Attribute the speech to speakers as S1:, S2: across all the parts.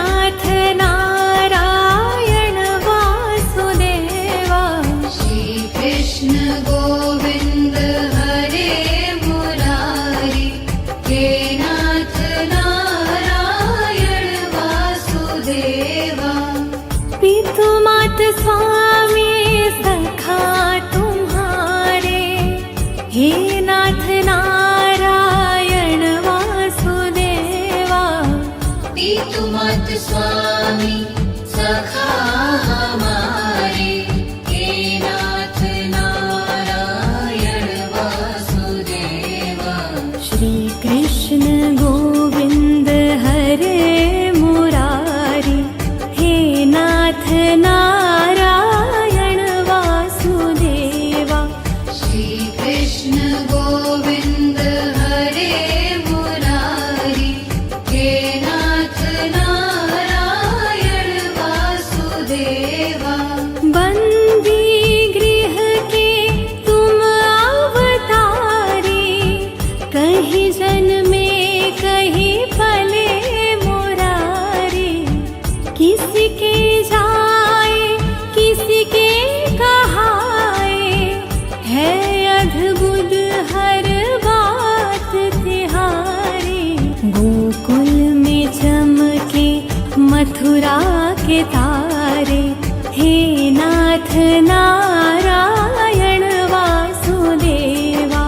S1: नाथ नारायण वासुदेवा।
S2: श्री कृष्ण गोविंद हरे मुरारी, हे नाथ नारायण वासुदेवा।
S1: पितु मात स्वामी सखा तुम्हारे, हे नाथ नारायण वासुदेवा।
S2: पितु मात स्वामी सखा हमारे, हे नाथ नारायण वासुदेवा।
S1: श्री कृष्ण गोविंद हरे मुरारी, हे नाथ नारायण वासुदेवा।
S2: श्री कृष्ण गोविंद हरे मुरारी, हे नाथ नारायण वासुदेवा।
S1: बंदी गृह के तुम अवतारी, कहीं जन्मे कहीं पले मुरारी। किसके जाए किसके कहाए, है अद्भुत हर बात तिहारी। गोकुल में चमके मथुरा के तारे, हे नाथ नारायण वासुदेवा।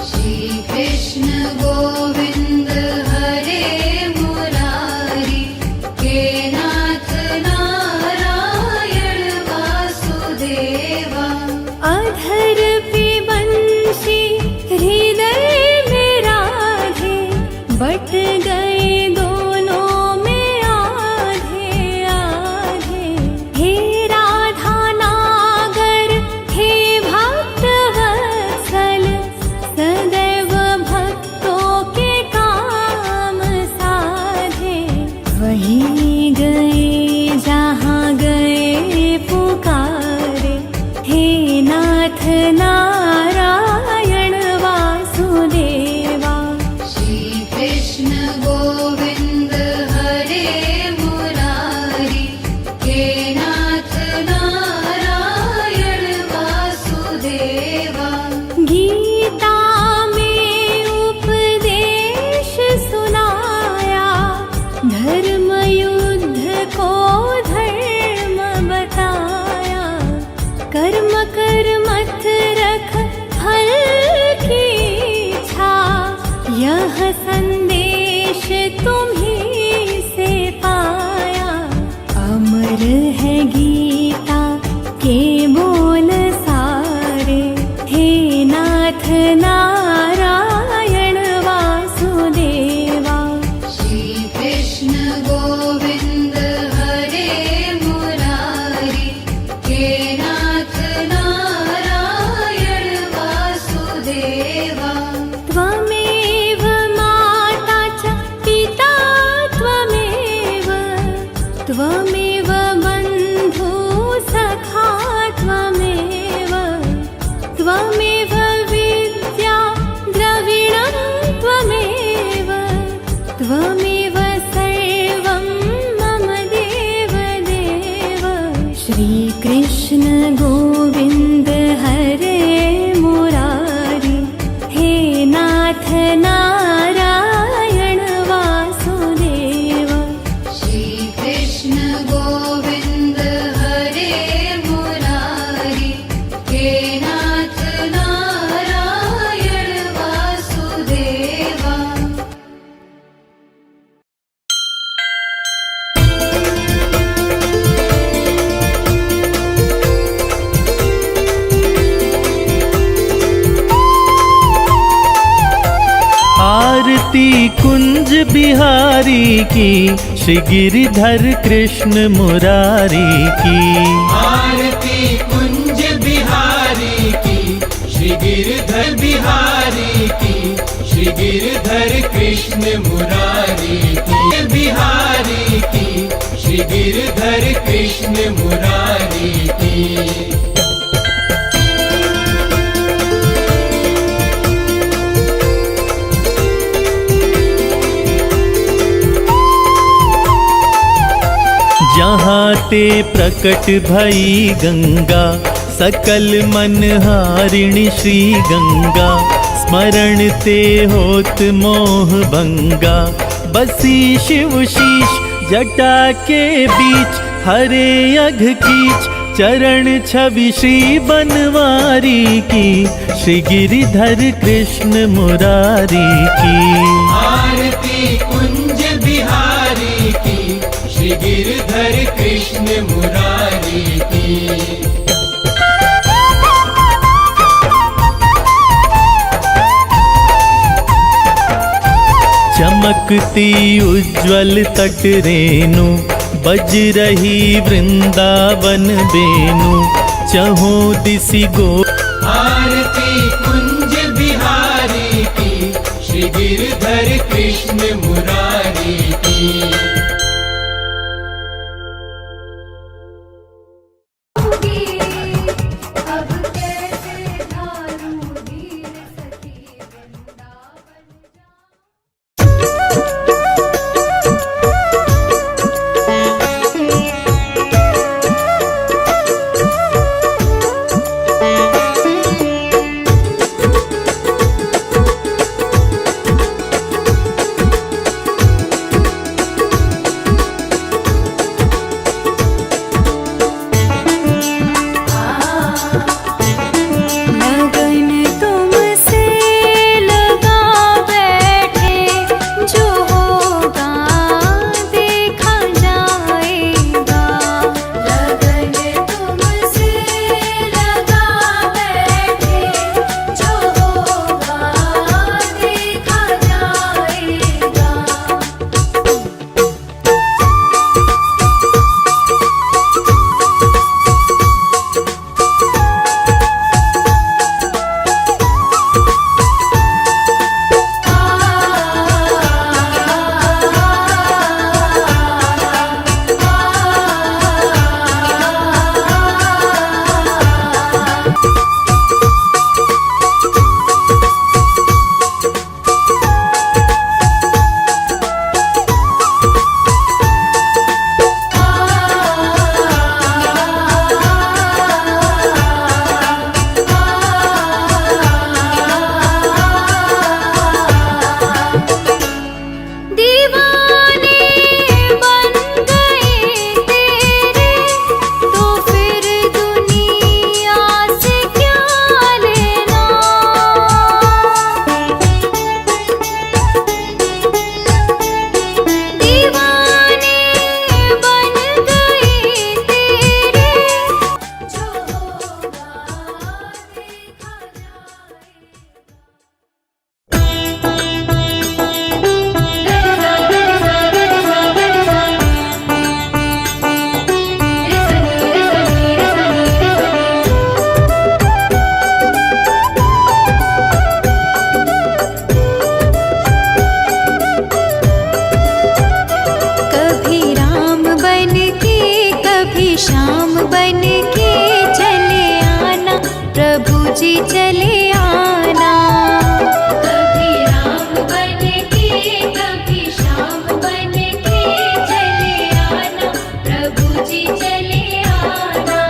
S2: श्री कृष्ण गोविंद हरे मुरारी, हे नाथ नारायण वासुदेवा।
S1: अधर पे बंशी हृदय में राधे, बट गए दोनों में आधे आधे। हे राधा नागर, हे भक्त वत्सल, सदैव भक्तों के काम साधे। वहीं गए जहाँ गए पुकारे, हे नाथ नारायण वासुदेवा।
S2: श्री कृष्ण गोविंद हरे मुरारी, हे नाथ नारायण वासुदेवा।
S1: गीता में उपदेश सुनाया, धर्म युद्ध को धर्म बताया। कर्म कर मत रख फल की इच्छा, यह संदेश तुम्हीं से पाया। अमर है गीता के बोल सारे, हे नाथ नारायण वासुदेवा।
S2: श्री कृष्ण गोविंद हरे मुरारी, हे नाथ नारायण वासुदेवा।
S1: त्वमेव माता च पिता त्वमेव, त्वमेव बन्धु सखा त्वमेव। त्वमेव विद्या द्रविणं त्वमेव, त्वमेव सर्वं मम देव देव। श्री कृष्ण गोविंद हरे मुरारी, हे नाथ नारायण वासुदेवा।
S2: श्री कृष्ण गोविंद हरे मुरारी, हे नाथ नारायण वासुदेवा।
S3: आरती कुंज बिहारी की, श्री गिरिधर कृष्ण मुरारी की।
S4: आरती कुंज बिहारी की, श्री गिरधर बिहारी की, श्री गिरधर कृष्ण मुरारी की। बिहारी की, श्री गिरधर कृष्ण मुरारी की।
S3: जहाँ ते प्रकट भई गंगा, सकल मनहारिणी श्री गंगा। स्मरण ते होत मोह भंगा, बसी शिव शीश जटा के बीच। हरे अघ कीच चरण छवि श्री बनवारी की, श्री गिरिधर कृष्ण मुरारी की।
S4: आरती कुंज बिहारी की, श्री गिरधर कृष्ण मुरारी की।
S3: चमकती उज्ज्वल तट रेणु, बज रही वृंदावन बेनु। चहों दिसि गो
S4: आरती कुंज बिहारी की, श्री गिरधर कृष्ण मुरारी की।
S2: अब कैसे धारूं धीर सखी वृंदावन जाऊं।
S1: लगन तुमसे लगा बैठे, जो होगा देखा जाएगा।
S2: लगन तुमसे लगा बैठे, जो होगा देखा जाएगा।
S1: दीवाने बन गए तेरे, तो फिर दुनिया से क्या लेना। दीवाने बन गए तेरे,
S2: जो होगा देखा
S1: कभी राम बन के कभी श्याम बन के चले आना, प्रभु जी चले आना।
S2: कभी राम बन के कभी श्याम बन के चले आना, प्रभु जी चले आना।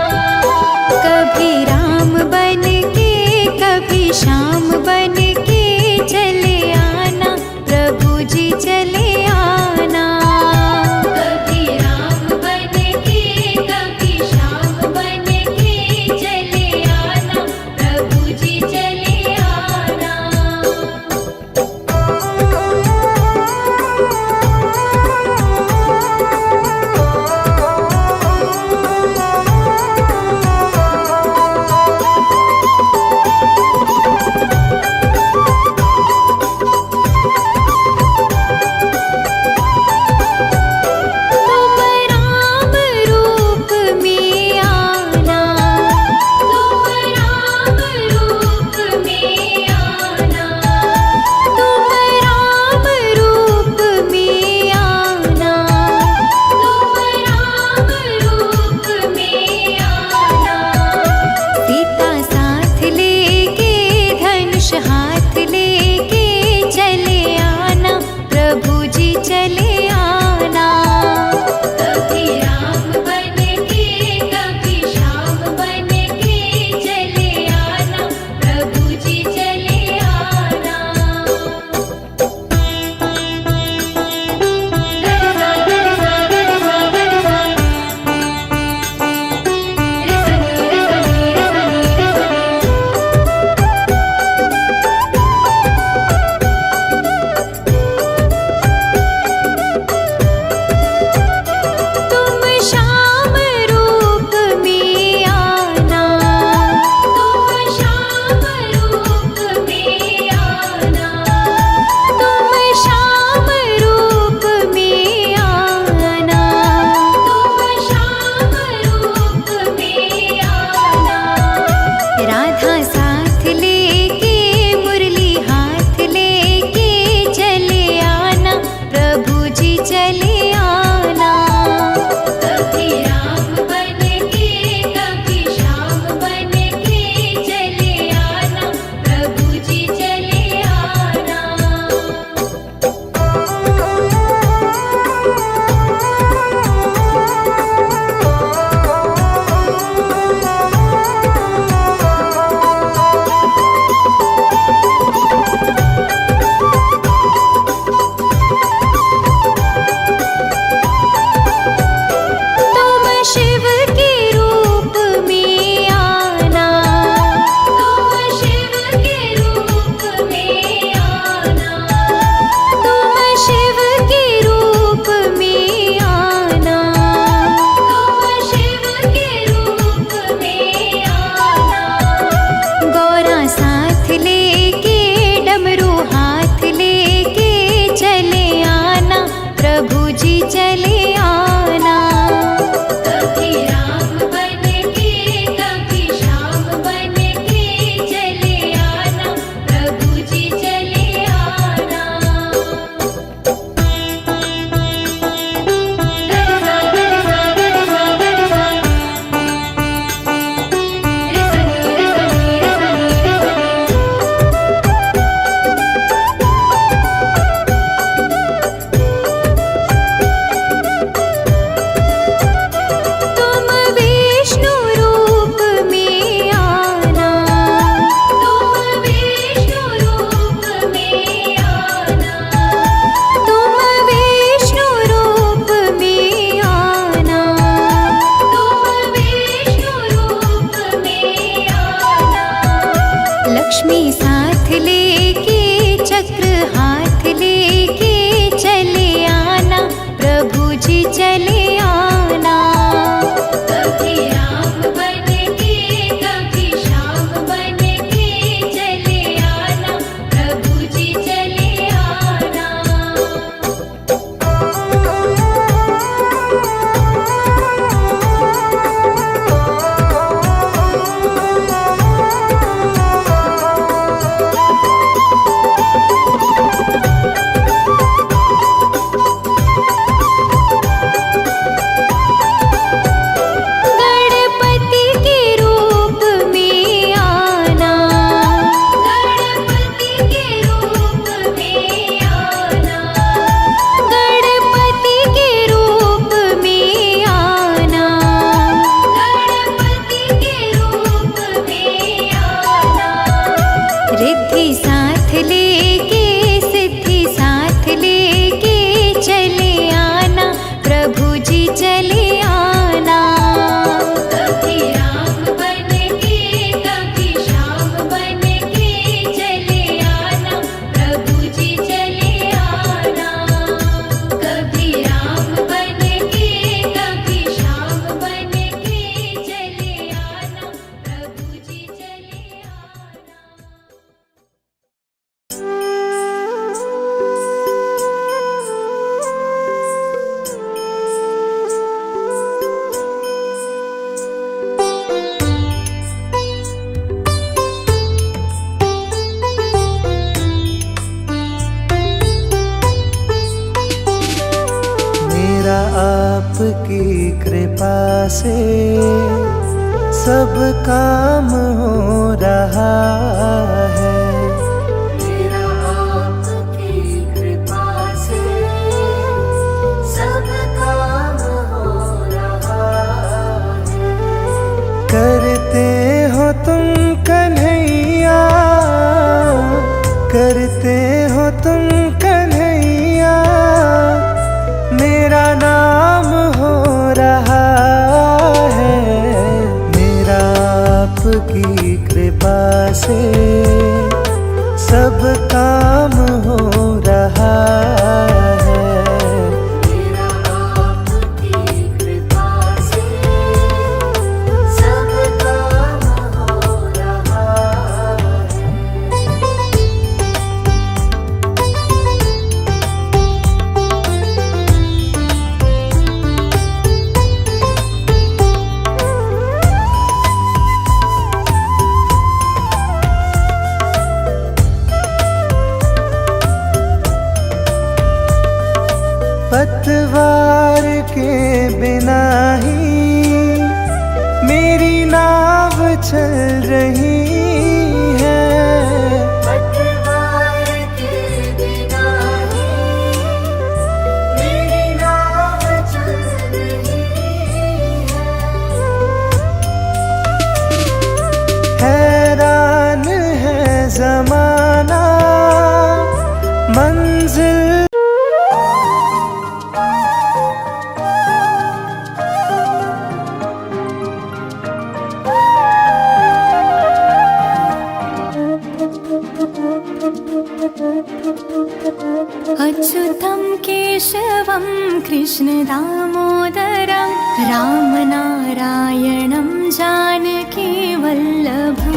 S1: कभी राम बन के कभी श्याम बन के चले आना, प्रभु जी चले आना।
S2: कभी राम बन के कभी श्याम बन के चले आना, प्रभु जी चले
S5: आपकी कृपा से सब काम हो रहा है।
S2: मेरा आपकी कृपा से सब काम हो रहा है।
S5: करते हो तुम कन्हैया, करते हो तुम कन्हैया, मेरा नाम हो रहा है। मेरा आपकी कृपा से सब काम हो रहा है।
S2: मेरा आपकी कृपा से सब काम हो रहा है।
S5: पतवार के बिना ही मेरी नाव चल रही है।
S2: पतवार के बिना ही मेरी नाव चल रही है।
S5: हैरान है जमाना मंजिल
S1: अच्युतं केशवं कृष्णदामोदरं रामनारायणं जानकी वल्लभम्